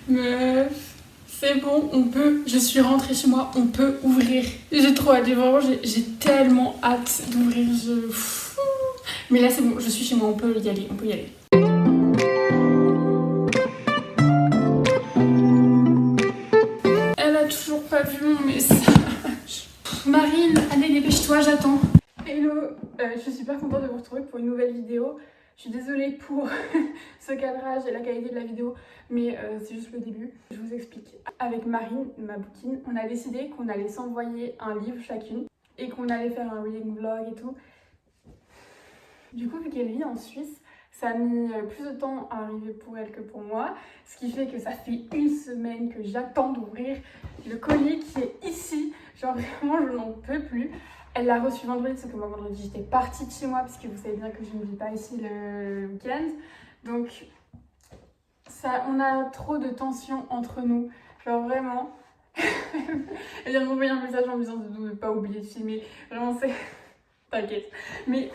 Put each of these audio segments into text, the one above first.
Meuf, c'est bon, on peut. Je suis rentrée chez moi, on peut ouvrir. J'ai trop hâte, vraiment, j'ai tellement hâte d'ouvrir. Mais là, c'est bon, je suis chez moi, on peut y aller, on peut y aller. Elle a toujours pas vu mon message. Marine, allez, dépêche-toi, j'attends. Hello, je suis super contente de vous retrouver pour une nouvelle vidéo. Je suis désolée pour ce cadrage et la qualité de la vidéo, mais c'est juste le début. Je vous explique. Avec Marine, ma bouquine, on a décidé qu'on allait s'envoyer un livre chacune et qu'on allait faire un reading vlog et tout. Du coup, vu qu'elle vit en Suisse, ça a mis plus de temps à arriver pour elle que pour moi, ce qui fait que ça fait une semaine que j'attends d'ouvrir le colis qui est ici. Genre vraiment, je n'en peux plus. Elle l'a reçu vendredi, sauf que moi vendredi j'étais partie de chez moi parce que vous savez bien que je ne vis pas ici le week-end. Donc ça, on a trop de tension entre nous. Genre vraiment. Elle vient de m'envoyer un message en me disant de ne pas oublier de filmer. Vraiment c'est... T'inquiète. Mais...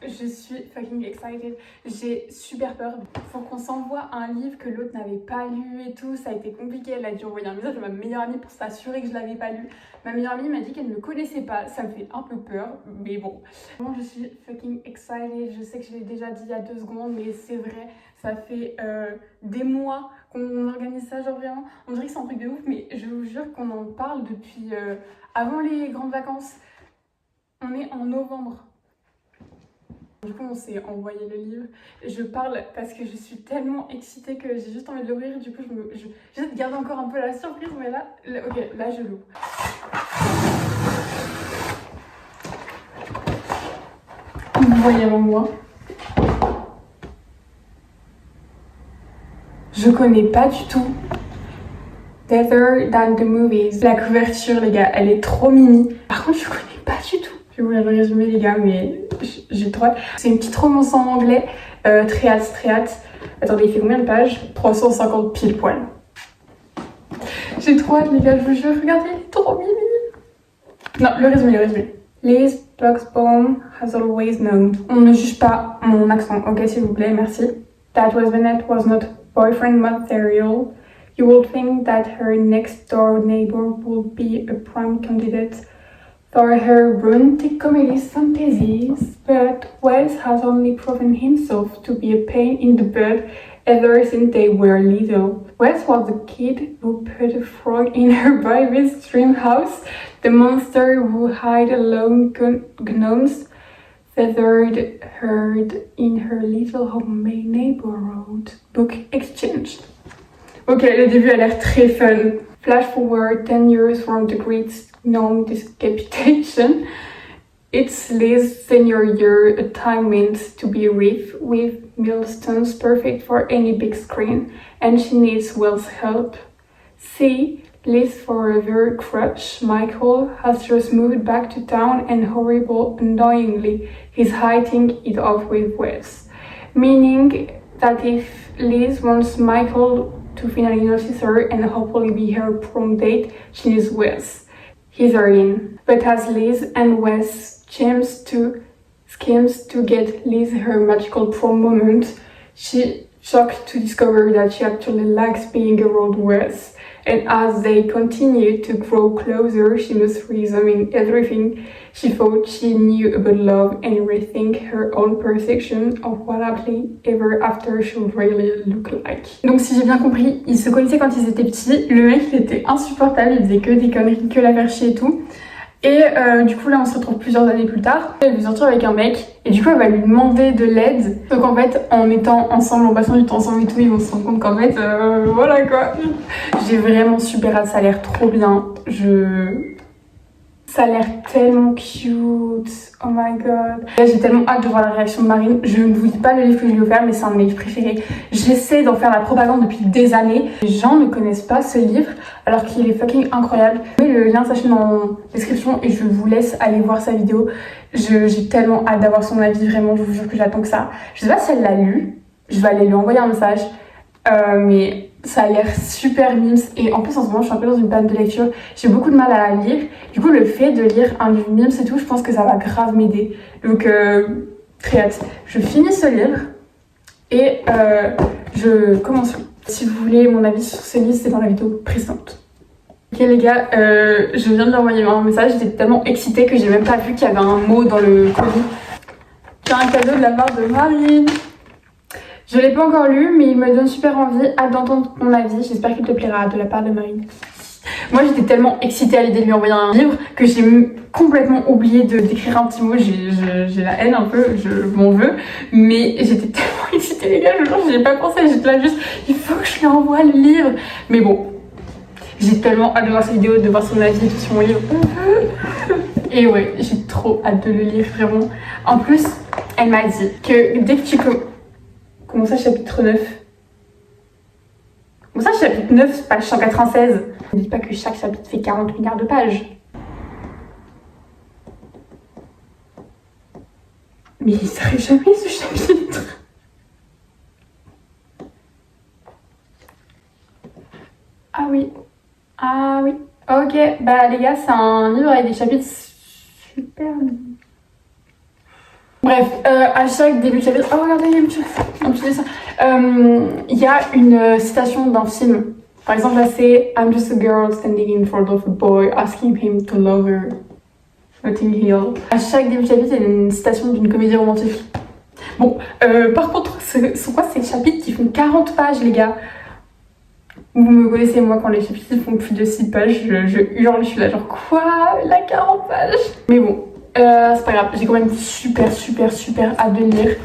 je suis fucking excited, j'ai super peur. Faut qu'on s'envoie un livre que l'autre n'avait pas lu et tout, ça a été compliqué. Elle a dû envoyer un message à ma meilleure amie pour s'assurer que je l'avais pas lu. Ma meilleure amie m'a dit qu'elle ne me connaissait pas, ça me fait un peu peur, mais bon. Vraiment, je suis fucking excited, je sais que je l'ai déjà dit il y a 2 secondes, mais c'est vrai, ça fait des mois qu'on organise ça, genre vraiment. On dirait que c'est un truc de ouf, mais je vous jure qu'on en parle depuis avant les grandes vacances. On est en novembre. Du coup, on s'est envoyé le livre. Je parle parce que je suis tellement excitée que j'ai juste envie de l'ouvrir. Du coup, j'essaie de garder encore un peu la surprise, mais là ok, là je l'ouvre. Vous voyez avant moi. Je connais pas du tout Better Than the Movies. La couverture, les gars, elle est trop mimi. Par contre, je connais pas du tout. Je vais vous la résumer, les gars, mais j'ai trop hâte. C'est une petite romance en anglais, très hâte. Attendez, il fait combien de pages? 350 pile poil. J'ai trop hâte, les gars, je vous jure. Regardez, il est trop mimi. Non, le résumé. Liz Bloxbaum has always known. On ne juge pas mon accent, ok, s'il vous plaît, merci. That was Bennett was not boyfriend material. You would think that her next door neighbor would be a prime candidate for her romantic comedy fantasies, but Wes has only proven himself to be a pain in the butt ever since they were little. Wes was the kid who put a frog in her baby's dream house, the monster who hid alone gnomes feathered herd in her little homemade neighborhood. Book exchanged. Ok, le début a l'air très fun. Flash forward 10 years from the great gnome decapitation. It's Liz's senior year, a time meant to be rife with milestones perfect for any big screen, and she needs Will's help. See, Liz's forever crush, Michael, has just moved back to town and annoyingly, he's hitting it off with Wes. Meaning that if Liz wants Michael to finally notice her and hopefully be her prom date, she needs Wes. He's her in. But as Liz and Wes schemes to get Liz her magical prom moment, she's shocked to discover that she actually likes being around Wes. And as they continue to grow closer, she must reexamine everything she thought she knew about love and rethink her own perception of what happily ever after should really look like. Donc si j'ai bien compris, ils se connaissaient quand ils étaient petits, le mec il était insupportable, il faisait que des conneries, que la faire chier et tout. Et du coup là on se retrouve plusieurs années plus tard, elle veut sortir avec un mec et du coup elle va lui demander de l'aide. Donc en fait en étant ensemble, en passant du temps ensemble et tout, ils vont se rendre compte qu'en fait voilà quoi. J'ai vraiment super hâte, ça a l'air trop bien. Ça a l'air tellement cute, oh my god. J'ai tellement hâte de voir la réaction de Marine. Je ne vous dis pas le livre que je lui ai offert, mais c'est un de mes livres préférés. J'essaie d'en faire la propagande depuis des années. Les gens ne connaissent pas ce livre, alors qu'il est fucking incroyable. Je mets le lien de sa chaîne en description et je vous laisse aller voir sa vidéo. J'ai tellement hâte d'avoir son avis, vraiment, je vous jure que j'attends que ça. Je sais pas si elle l'a lu, je vais aller lui envoyer un message, mais... ça a l'air super mimes et en plus en ce moment je suis un peu dans une panne de lecture, j'ai beaucoup de mal à lire, du coup le fait de lire un livre mimes et tout, je pense que ça va grave m'aider, donc très hâte. Je finis ce livre Et je commence. Si vous voulez mon avis sur ce livre, c'est dans la vidéo précédente. Ok les gars, je viens de lui envoyer un message, j'étais tellement excitée que j'ai même pas vu qu'il y avait un mot dans le colis. J'ai un cadeau de la part de Marine. Je l'ai pas encore lu, mais il me donne super envie. Hâte d'entendre ton avis, j'espère qu'il te plaira, de la part de Marine. Moi j'étais tellement excitée à l'idée de lui envoyer un livre que j'ai complètement oublié d'écrire un petit mot. J'ai la haine un peu, je m'en veux. Mais j'étais tellement excitée les gars, j'ai pas pensé, j'étais là juste, il faut que je lui envoie le livre. Mais bon, j'ai tellement hâte de voir cette vidéo, de voir son avis sur mon livre. Et ouais, j'ai trop hâte de le lire, vraiment. En plus, elle m'a dit que dès que tu commences à chapitre 9. Comment ça, chapitre 9, page 196. Ne dites pas que chaque chapitre fait 40 milliards de pages. Mais il s'arrête jamais ce chapitre. Ah oui. Ah oui. Ok, bah les gars, c'est un livre avec des chapitres super... Bref, à chaque début de chapitre... Oh regardez, il y a un petit dessin. Il y a une citation d'un film. Par exemple, là c'est I'm just a girl standing in front of a boy asking him to love her. Notting Hill. À chaque début de chapitre, il y a une citation d'une comédie romantique. Bon, par contre, sont quoi ces chapitres qui font 40 pages, les gars? Vous me connaissez, moi, quand les chapitres font plus de 6 pages, je hurle, je suis là genre quoi? La 40 pages? Mais bon, c'est pas grave, j'ai quand même super hâte de lire.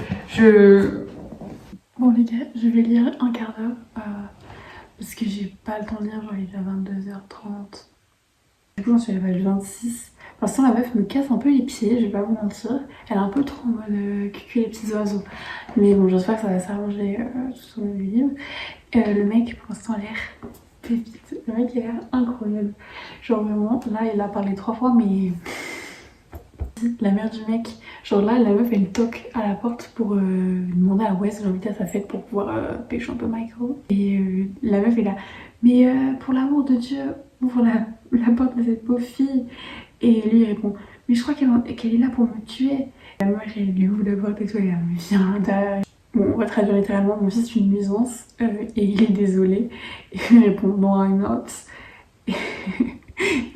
Bon les gars, je vais lire un quart d'heure parce que j'ai pas le temps de lire, genre il est à 22h30. Du coup j'en suis à la page 26. Pour l'instant la meuf me casse un peu les pieds, je vais pas vous mentir. Elle est un peu trop en mode cucu les petits oiseaux. Mais bon, j'espère que ça va s'arranger tout au long du livre. Le mec pour l'instant a l'air pépite. Le mec il a l'air incroyable. Genre vraiment, là il a parlé 3 fois mais... La mère du mec, genre là la meuf elle toque à la porte pour demander à Wes l'inviter à sa fête pour pouvoir pêcher un peu Michael. Et la meuf est là, mais pour l'amour de Dieu, ouvre la porte de cette pauvre fille. Et lui il répond, mais je crois qu'elle est là pour me tuer. La mère elle lui ouvre la porte et tout, elle est là, mais viens derrière. Bon, on va traduire littéralement, mon fils est une nuisance et il est désolé. Et il répond, non I'm not. Et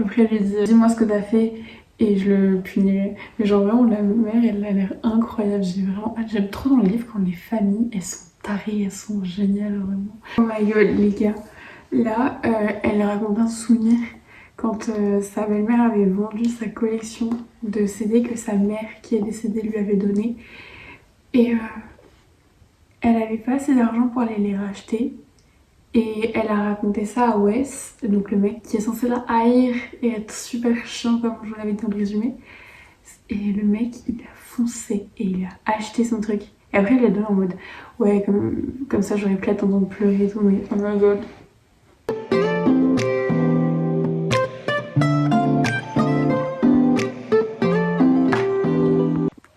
après elle lui dit, dis-moi ce que t'as fait et je le punirai. Mais genre vraiment la mère elle a l'air incroyable, j'aime trop dans le livre quand les familles elles sont tarées, elles sont géniales vraiment. Oh my god les gars, là elle raconte un souvenir quand sa belle-mère avait vendu sa collection de CD que sa mère qui est décédée lui avait donné et elle avait pas assez d'argent pour aller les racheter. Et elle a raconté ça à Wes, donc le mec qui est censé la haïr et être super chiant comme je vous l'avais dit dans le résumé. Et le mec il a foncé et il a acheté son truc. Et après il l'a donné en mode ouais comme ça j'aurais pu attendre de pleurer et tout, mais oh my god.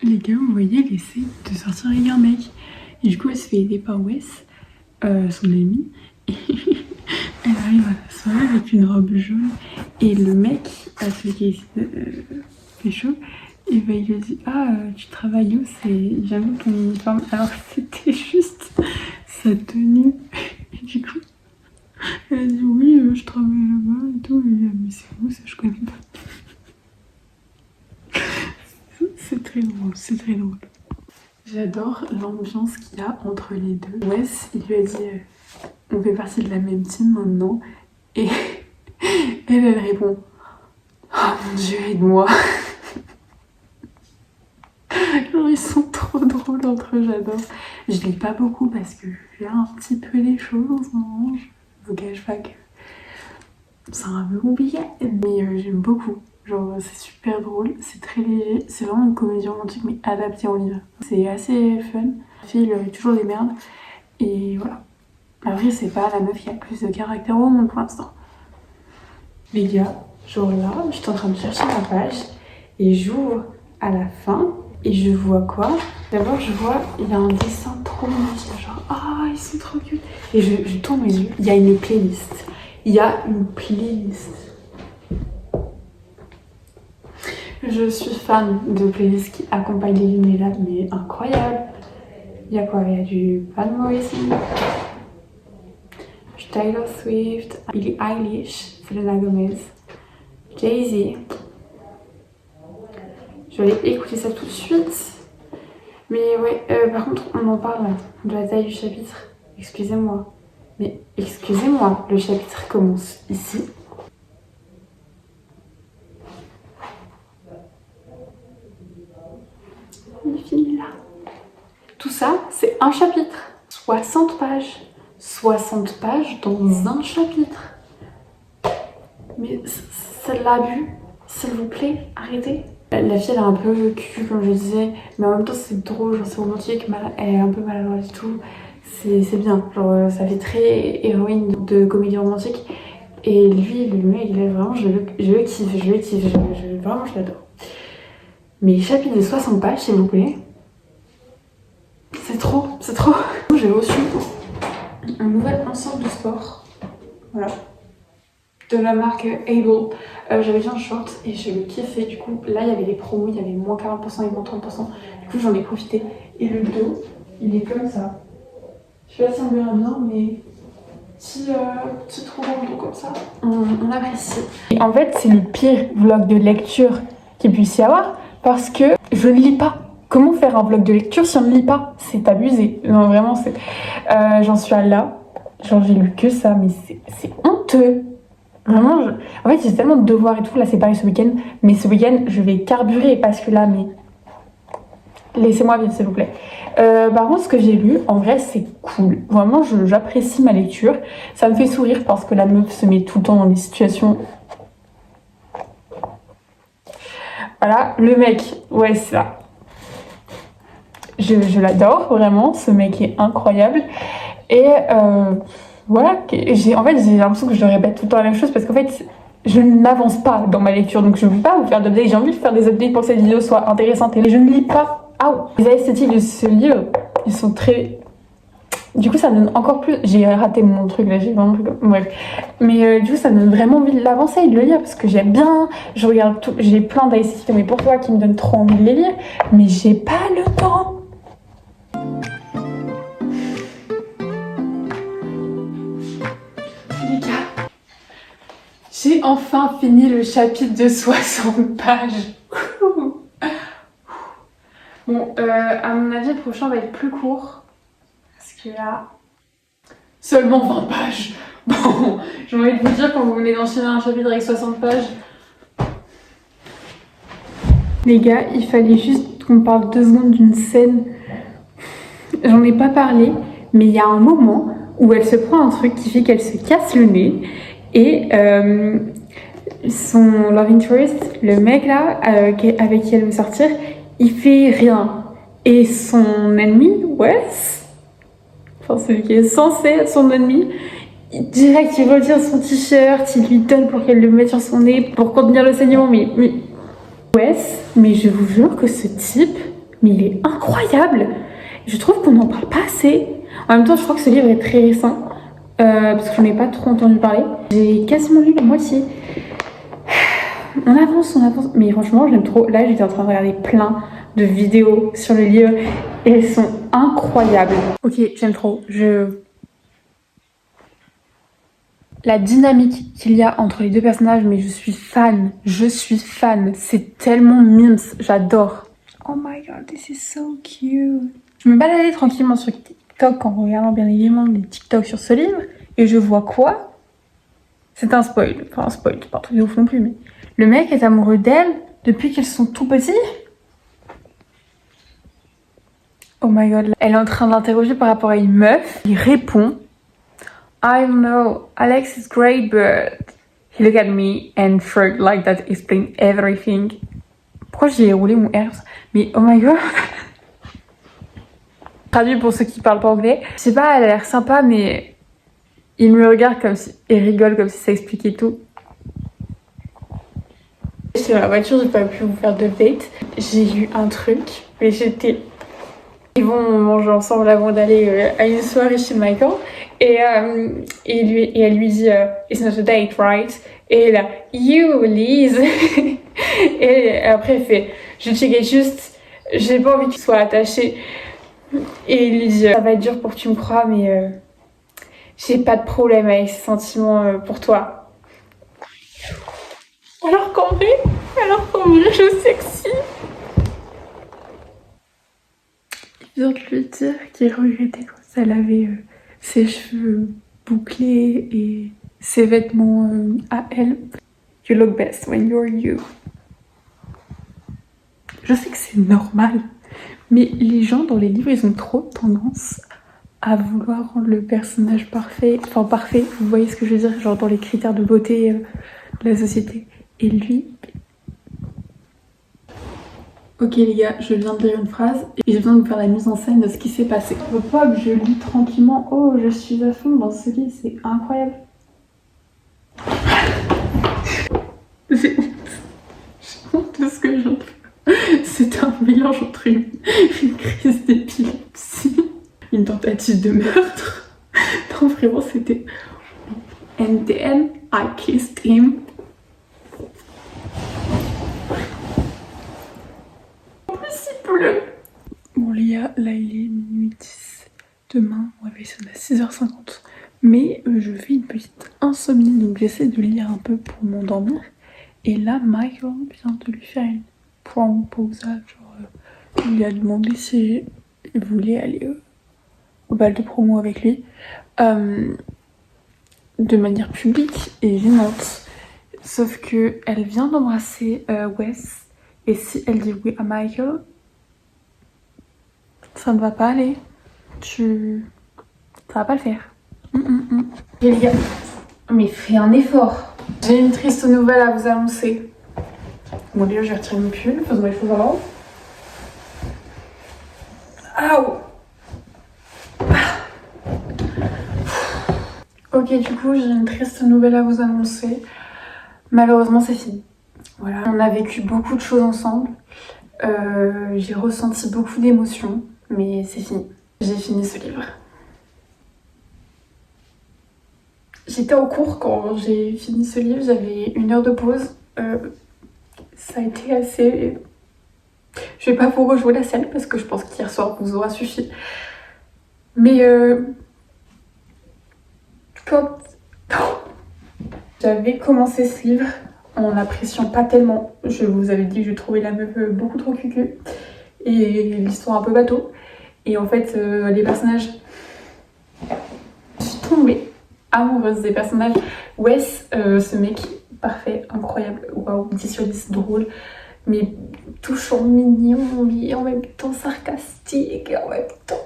Les gars vous voyez elle essaie de sortir avec un mec. Et du coup elle se fait aider par Wes, son ami. Elle arrive à la soirée avec une robe jaune et le mec, celui qui fait chaud, et ben il lui dit ah tu travailles où, c'est j'aime ton uniforme, alors c'était juste sa tenue. Et du coup elle a dit oui je travaille là-bas et tout, et mais c'est où ça, je connais pas. C'est très drôle, c'est très drôle. J'adore l'ambiance qu'il y a entre les deux. Wes il lui a dit on fait partie de la même team maintenant. Et elle répond oh mon dieu aide-moi. Genre ils sont trop drôles entre eux, j'adore. Je lis pas beaucoup parce que je fais un petit peu des choses en ce moment. Je vous cache pas que c'est un peu compliqué, mais j'aime beaucoup. Genre c'est super drôle, c'est très léger, c'est vraiment une comédie romantique mais adaptée en livre. C'est assez fun, la fille lui arrive toujours des merdes et voilà. Après c'est pas la meuf qui a le plus de caractère au monde pour l'instant. Les gars, genre là, je suis en train de chercher ma page et j'ouvre à la fin et je vois quoi? D'abord je vois, il y a un dessin trop mignon, genre ah ils sont trop cute. Et je tourne mes yeux, il y a une playlist. Il y a une playlist. Je suis fan de playlists qui accompagnent les Lunelab, mais incroyable. Il y a quoi? Il y a du Van Morrison, Taylor Swift, Billie Eilish, Selena Gomez, Jay-Z. Je vais aller écouter ça tout de suite. Mais ouais, par contre, on en parle de la taille du chapitre. Excusez-moi. Mais excusez-moi, le chapitre commence ici. Il finit là. Tout ça, c'est un chapitre. 60 pages. 60 pages dans un chapitre. Mais c'est de l'abus. S'il vous plaît, arrêtez. La fille, elle est un peu cucu, comme je disais. Mais en même temps, c'est drôle, genre c'est romantique. Elle est un peu maladroite et tout. C'est bien. Genre, ça fait très héroïne de comédie romantique. Et lui, le mec, il est vraiment, je le kiffe. Vraiment, je l'adore. Mais chapitre de 60 pages, s'il vous plaît. C'est trop. J'ai reçu un nouvel ensemble de sport. Voilà. De la marque Able. J'avais vu un short et je le kiffais. Du coup, là, il y avait les promos. Il y avait moins 40% et moins 30%. Du coup, j'en ai profité. Et le dos, il est comme ça. Je sais pas si on verra bien, mais petit trou dans le dos comme ça. On apprécie. Et en fait, c'est le pire vlog de lecture qu'il puisse y avoir parce que je ne lis pas. Comment faire un vlog de lecture si on ne lit pas? C'est abusé. Non, vraiment, c'est... j'en suis à là. Genre, j'ai lu que ça, mais c'est honteux. Vraiment, en fait, j'ai tellement de devoirs et tout. Là, c'est pareil ce week-end. Mais ce week-end, je vais carburer parce que là, mais... Laissez-moi vivre, s'il vous plaît. Par contre, ce que j'ai lu, en vrai, c'est cool. Vraiment, j'apprécie ma lecture. Ça me fait sourire parce que la meuf se met tout le temps dans des situations... Voilà, le mec, ouais, c'est ça. Je l'adore, vraiment. Ce mec est incroyable. Et voilà, en fait, j'ai l'impression que je répète tout le temps la même chose parce qu'en fait, je n'avance pas dans ma lecture. Donc, je ne veux pas vous faire d'updates. J'ai envie de faire des updates pour que cette vidéo soit intéressante. Et je ne lis pas. Ah, les esthétiques de ce livre, ils sont très... Du coup, ça donne encore plus... J'ai raté mon truc, là, j'ai vraiment... Bref. Mais du coup, ça donne vraiment envie de l'avancer et de le lire parce que j'aime bien. Je regarde tout... J'ai plein d'esthétiques, mais pour toi, qui me donnent trop envie de les lire. Mais j'ai pas le temps. Les gars, j'ai enfin fini le chapitre de 60 pages. Bon, à mon avis, le prochain va être plus court. Parce que là, seulement 20 pages. Bon, j'ai envie de vous dire, quand vous venez d'enchaîner un chapitre avec 60 pages. Les gars, il fallait juste qu'on parle 2 secondes d'une scène. J'en ai pas parlé, mais il y a un moment où elle se prend un truc qui fait qu'elle se casse le nez. Et son love interest, le mec là, avec qui elle veut sortir, il fait rien. Et son ennemi, Wes, enfin celui qui est censé être son ennemi, direct il retire son t-shirt, il lui donne pour qu'elle le mette sur son nez pour contenir le saignement. Mais Wes, mais je vous jure que ce type, mais il est incroyable. Je trouve qu'on n'en parle pas assez. En même temps, je crois que ce livre est très récent. Parce que j'en ai pas trop entendu parler. J'ai quasiment lu la moitié. On avance. Mais franchement, j'aime trop. Là, j'étais en train de regarder plein de vidéos sur le livre. Et elles sont incroyables. Ok, j'aime trop. La dynamique qu'il y a entre les deux personnages, mais je suis fan. C'est tellement mimes. J'adore. Oh my god, this is so cute. Je me baladais tranquillement sur TikTok en regardant bien évidemment des TikTok sur ce livre. Et je vois quoi? C'est un spoil. Enfin, un spoil, c'est pas un truc de ouf non plus, mais... Le mec est amoureux d'elle depuis qu'ils sont tout petits. Oh my god. Elle est en train d'interroger par rapport à une meuf. Il répond. I don't know. Alex is great, but... He looked at me and shrugged like that explained everything. Pourquoi j'ai roulé mon R? Mais oh my god. Traduit pour ceux qui parlent pas anglais. Je sais pas, elle a l'air sympa, mais... Il me regarde comme si... Et rigole comme si ça expliquait tout. J'étais dans la voiture, j'ai pas pu vous faire de date. J'ai eu un truc, mais j'étais... Ils vont manger ensemble avant d'aller à une soirée chez Michael. Et elle lui dit It's not a date, right? Et là, you, Lise. Et après, elle fait Je checkais juste, j'ai pas envie qu'il soit attaché. Et il lui dit ça va être dur pour que tu me crois, mais j'ai pas de problème avec ces sentiments pour toi. Alors qu'en vrai, je sais que si. Il vient de lui dire qu'il regrettait quand elle avait ses cheveux bouclés et ses vêtements à elle. You look best when you're you. Je sais que c'est normal, mais les gens dans les livres, ils ont trop tendance à vouloir rendre le personnage parfait, enfin parfait, vous voyez ce que je veux dire, genre dans les critères de beauté de la société. Et lui... Ok les gars, je viens de lire une phrase et j'ai besoin de vous faire la mise en scène de ce qui s'est passé. Je veux pas que je lis tranquillement. Oh, je suis à fond dans ce livre, c'est incroyable. J'ai honte de ce que j'en fais. C'est un mélange entre une crise d'épilepsie, une tentative de meurtre. Non, vraiment, c'était... And then I kissed him. Bon les gars, là il est minuit 10. Demain, on va sonner à 6h50. Mais je fais une petite insomnie, donc j'essaie de lire un peu pour m'endormir. Et là, Michael vient de lui faire une proposal. Genre, il lui a demandé si il voulait aller au bal de promo avec lui. De manière publique et gênante. Sauf que elle vient d'embrasser Wes. Et si elle dit oui à Michael, ça ne va pas aller. Ça va pas le faire. Et les gars, mais fais un effort. J'ai une triste nouvelle à vous annoncer. Bon déjà, j'ai retiré mon pull, faisons les choses alors. Aouh. Ok, du coup, j'ai une triste nouvelle à vous annoncer. Malheureusement, c'est fini. Voilà, on a vécu beaucoup de choses ensemble. J'ai ressenti beaucoup d'émotions, mais c'est fini. J'ai fini ce livre. J'étais en cours quand j'ai fini ce livre, j'avais 1 heure de pause. Ça a été assez... Je vais pas vous rejouer la scène parce que je pense qu'hier soir vous aura suffi. Mais quand j'avais commencé ce livre, en n'appréciant pas tellement, je vous avais dit que je trouvais la meuf beaucoup trop cucu et l'histoire un peu bateau. Et en fait, les personnages... Je suis tombée amoureuse des personnages. Wes, ce mec parfait, incroyable, waouh, 10 sur 10, drôle, mais touchant, mignon, mais en même temps sarcastique, en même temps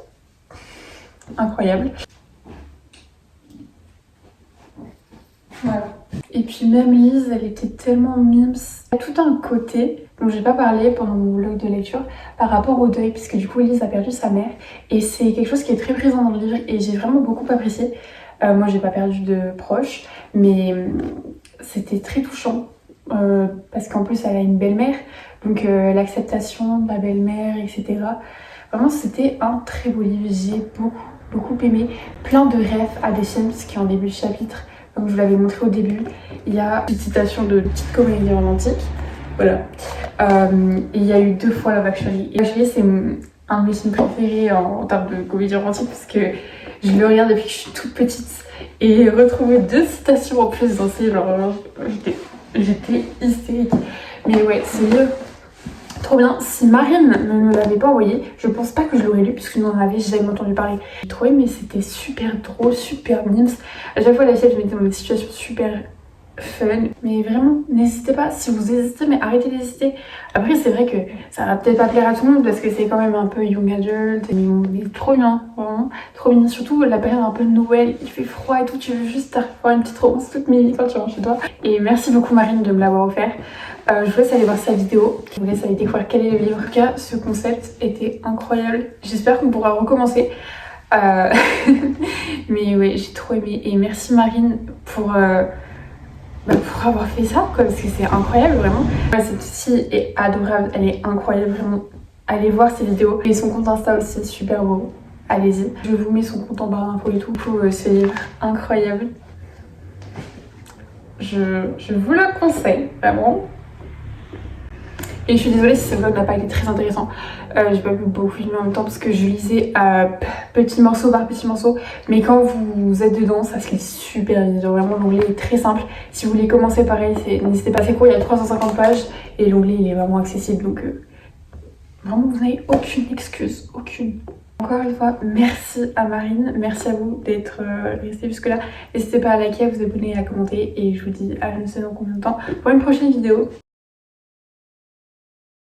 incroyable. Voilà. Et puis même Lise, elle était tellement mimes. Il y a tout un côté dont j'ai pas parlé pendant mon vlog de lecture par rapport au deuil, puisque du coup Lise a perdu sa mère et c'est quelque chose qui est très présent dans le livre et j'ai vraiment beaucoup apprécié. Moi j'ai pas perdu de proches, mais c'était très touchant parce qu'en plus elle a une belle-mère, donc l'acceptation de la belle-mère, etc. Vraiment c'était un très beau livre, j'ai beaucoup aimé. Plein de rêves à des films qui est en début de chapitre. Comme je vous l'avais montré au début, il y a une petite citation de petite comédie romantique. Voilà. Et il y a eu 2 fois Love Actually. Et Love Actually, c'est un de mes films préférés en termes de comédie romantique parce que je le regarde depuis que je suis toute petite. Et retrouver 2 citations en plus dans ces genre, j'étais hystérique. Mais ouais, c'est mieux. Trop bien. Si Marine ne me l'avait pas envoyé, je pense pas que je l'aurais lu puisque je n'en avais jamais entendu parler. J'ai trouvé, mais c'était super drôle, super mimes. À chaque fois, la fille, je mettais dans des situations super fun. Mais vraiment, n'hésitez pas. Si vous hésitez, mais arrêtez d'hésiter. Après, c'est vrai que ça va peut-être pas plaire à tout le monde parce que c'est quand même un peu young adult. Mais trop bien, vraiment. Trop bien. Surtout la période un peu de Noël, il fait froid et tout. Tu veux juste avoir une petite romance toute mimi quand tu rentres chez toi. Et merci beaucoup, Marine, de me l'avoir offert. Je vous laisse aller voir sa vidéo, je vous laisse aller découvrir quel est le livre. En tout cas, ce concept était incroyable. J'espère qu'on pourra recommencer. Mais ouais, j'ai trop aimé. Et merci Marine pour avoir fait ça, quoi, parce que c'est incroyable, vraiment. Cette fille est adorable, elle est incroyable, vraiment. Allez voir ses vidéos. Et son compte Insta aussi, super beau. Allez-y. Je vous mets son compte en barre d'infos et tout. Pour ce livre incroyable. Je vous le conseille, vraiment. Et je suis désolée si ce vlog n'a pas été très intéressant. J'ai pas pu beaucoup filmer en même temps parce que je lisais petit morceau par petit morceau. Mais quand vous êtes dedans, ça se lit super vite. Genre vraiment l'onglet est très simple. Si vous voulez commencer pareil, n'hésitez pas, c'est court, il y a 350 pages. Et l'onglet il est vraiment accessible. Donc vraiment vous n'avez aucune excuse, aucune. Encore une fois, merci à Marine, merci à vous d'être resté jusque là. N'hésitez pas à liker, à vous abonner et à commenter. Et je vous dis à je ne sais dans combien de temps pour une prochaine vidéo.